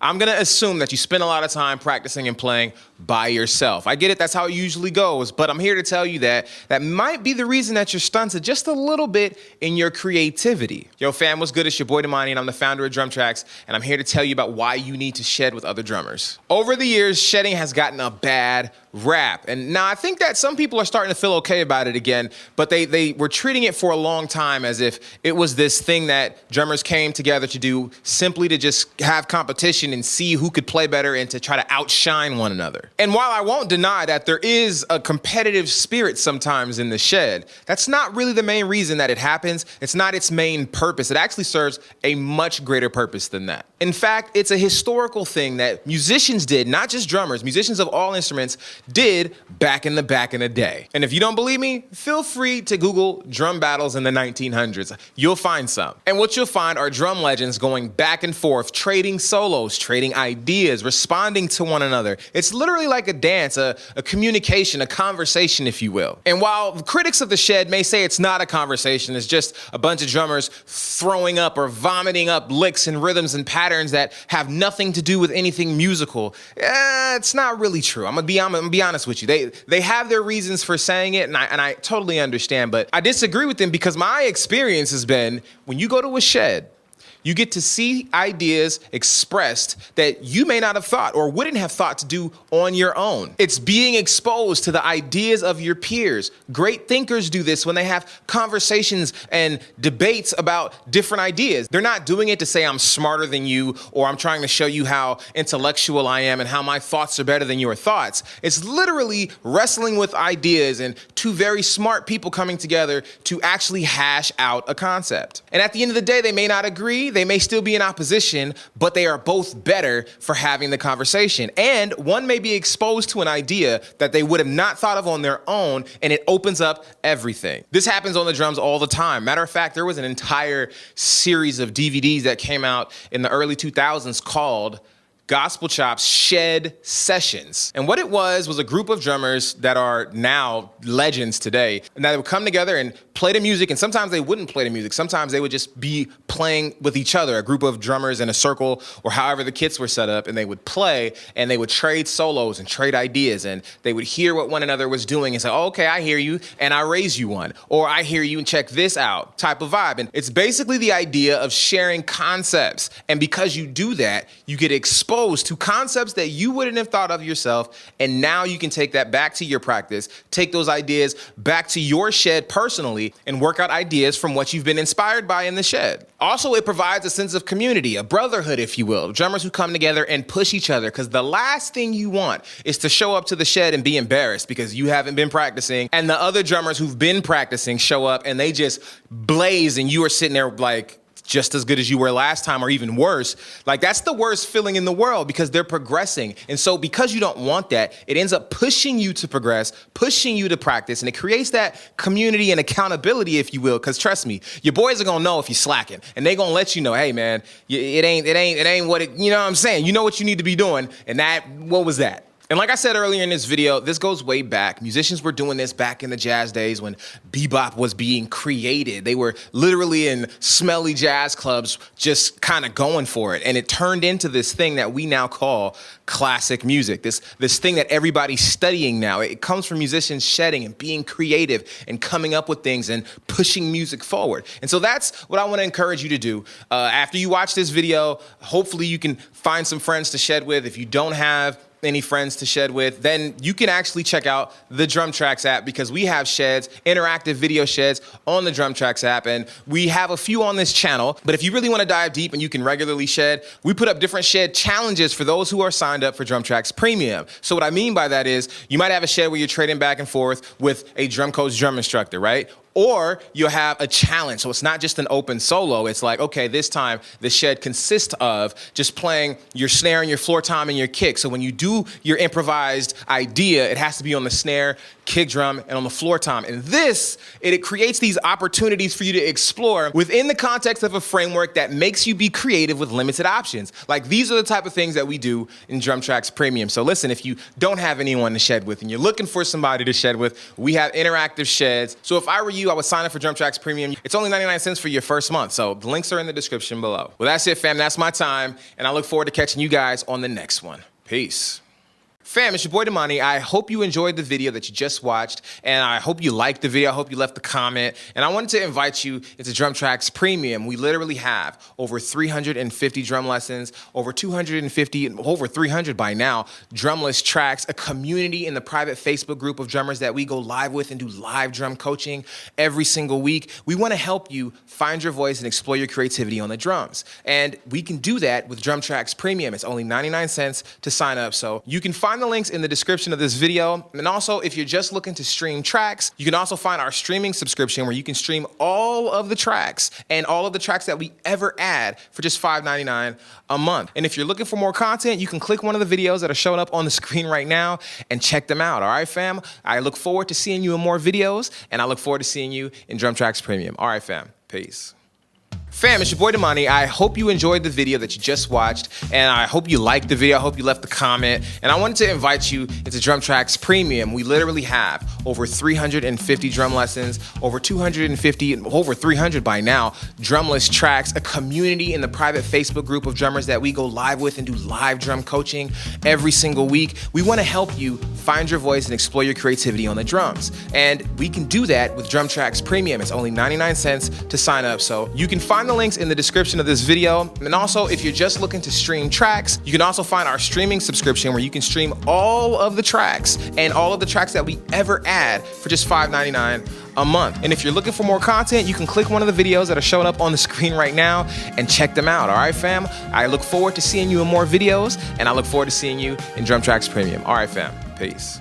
I'm gonna assume that you spend a lot of time practicing and playing by yourself. I get it, that's how it usually goes, but I'm here to tell you that that might be the reason that you're stunted just a little bit in your creativity. Yo fam, what's good? It's your boy Damani and I'm the founder of DrumTrax, and I'm here to tell you about why you need to shed with other drummers. Over the years, shedding has gotten a bad rap, and now I think that some people are starting to feel okay about it again, but they were treating it for a long time as if it was this thing that drummers came together to do simply to just have competition and see who could play better and to try to outshine one another. And while I won't deny that there is a competitive spirit sometimes in the shed, that's not really the main reason that it happens. It's not its main purpose. It actually serves a much greater purpose than that. In fact, it's a historical thing that musicians did, not just drummers, musicians of all instruments did back in the day. And if you don't believe me, feel free to Google drum battles in the 1900s. You'll find some. And what you'll find are drum legends going back and forth, trading solos, trading ideas, responding to one another. It's literally like a dance, a communication, a conversation, if you will. And while critics of the shed may say it's not a conversation, it's just a bunch of drummers throwing up or vomiting up licks and rhythms and patterns that have nothing to do with anything musical, it's not really true. I'm gonna be honest with you. They have their reasons for saying it, and I totally understand, but I disagree with them because my experience has been when you go to a shed, you get to see ideas expressed that you may not have thought or wouldn't have thought to do on your own. It's being exposed to the ideas of your peers. Great thinkers do this when they have conversations and debates about different ideas. They're not doing it to say I'm smarter than you or I'm trying to show you how intellectual I am and how my thoughts are better than your thoughts. It's literally wrestling with ideas and two very smart people coming together to actually hash out a concept. And at the end of the day, they may not agree. They may still be in opposition, but they are both better for having the conversation. And one may be exposed to an idea that they would have not thought of on their own, and it opens up everything. This happens on the drums all the time. Matter of fact, there was an entire series of DVDs that came out in the early 2000s called Gospel Chops Shed Sessions. And what it was a group of drummers that are now legends today, and that would come together and play the music, and sometimes they wouldn't play the music. Sometimes they would just be playing with each other, a group of drummers in a circle or however the kits were set up, and they would play and they would trade solos and trade ideas, and they would hear what one another was doing and say, oh, okay, I hear you, and I raise you one, or I hear you and check this out type of vibe. And it's basically the idea of sharing concepts. And because you do that, you get exposed to concepts that you wouldn't have thought of yourself, and now you can take that back to your practice, take those ideas back to your shed personally, and work out ideas from what you've been inspired by in the shed. Also, it provides a sense of community, a brotherhood, if you will, drummers who come together and push each other, because the last thing you want is to show up to the shed and be embarrassed because you haven't been practicing, and the other drummers who've been practicing show up and they just blaze, and you are sitting there like, just as good as you were last time or even worse. Like, that's the worst feeling in the world because they're progressing. And so because you don't want that, it ends up pushing you to progress, pushing you to practice, and it creates that community and accountability, if you will, because trust me, your boys are gonna know if you're slacking, and they gonna let you know, hey man, it ain't what it, you know what I'm saying? You know what you need to be doing, and what was that? And like I said earlier in this video, this goes way back. Musicians were doing this back in the jazz days when bebop was being created. They were literally in smelly jazz clubs just kind of going for it. And it turned into this thing that we now call classic music, this thing that everybody's studying now. It comes from musicians shedding and being creative and coming up with things and pushing music forward. And so that's what I want to encourage you to do. After you watch this video, hopefully you can find some friends to shed with. If you don't have any friends to shed with, then you can actually check out the DrumTrax app, because we have sheds, interactive video sheds on the DrumTrax app, and we have a few on this channel. But if you really want to dive deep and you can regularly shed, we put up different shed challenges for those who are signed up for DrumTrax Premium. So what I mean by that is you might have a shed where you're trading back and forth with a drum coach drum instructor, right? Or you'll have a challenge. So it's not just an open solo. It's like, okay, this time the shed consists of just playing your snare and your floor tom and your kick. So when you do your improvised idea, it has to be on the snare, kick drum, and on the floor tom. And it creates these opportunities for you to explore within the context of a framework that makes you be creative with limited options. Like, these are the type of things that we do in DrumTrax Premium. So listen, if you don't have anyone to shed with and you're looking for somebody to shed with, we have interactive sheds. So if I were you, I would sign up for DrumTrax Premium. It's only 99 cents for your first month. So the links are in the description below. Well, that's it, fam. That's my time. And I look forward to catching you guys on the next one. Peace. Fam, it's your boy Damani. I hope you enjoyed the video that you just watched, and I hope you liked the video. I hope you left a comment, and I wanted to invite you into DrumTrax Premium. We literally have over 350 drum lessons, over 300 by now, drumless tracks, a community in the private Facebook group of drummers that we go live with and do live drum coaching every single week. We want to help you find your voice and explore your creativity on the drums, and we can do that with DrumTrax Premium. It's only 99 cents to sign up, so you can find the links in the description of this video. And also, if you're just looking to stream tracks, you can also find our streaming subscription where you can stream all of the tracks and all of the tracks that we ever add for just $5.99 a month. And if you're looking for more content, you can click one of the videos that are showing up on the screen right now and check them out. All right, fam? I look forward to seeing you in more videos, and I look forward to seeing you in DrumTrax Premium. All right, fam. Peace. Fam, it's your boy Damani. I hope you enjoyed the video that you just watched, and I hope you liked the video. I hope you left a comment, and I wanted to invite you into DrumTrax Premium. We literally have over 350 drum lessons, over 300 by now, drumless tracks, a community in the private Facebook group of drummers that we go live with and do live drum coaching every single week. We want to help you find your voice and explore your creativity on the drums, and we can do that with DrumTrax Premium. It's only 99 cents to sign up, so you can find the links in the description of this video. And also, if you're just looking to stream tracks, you can also find our streaming subscription where you can stream all of the tracks and all of the tracks that we ever add for just $5.99 a month. And if you're looking for more content, you can click one of the videos that are showing up on the screen right now and check them out. All right, fam? I look forward to seeing you in more videos, and I look forward to seeing you in DrumTrax Premium. All right, fam. Peace.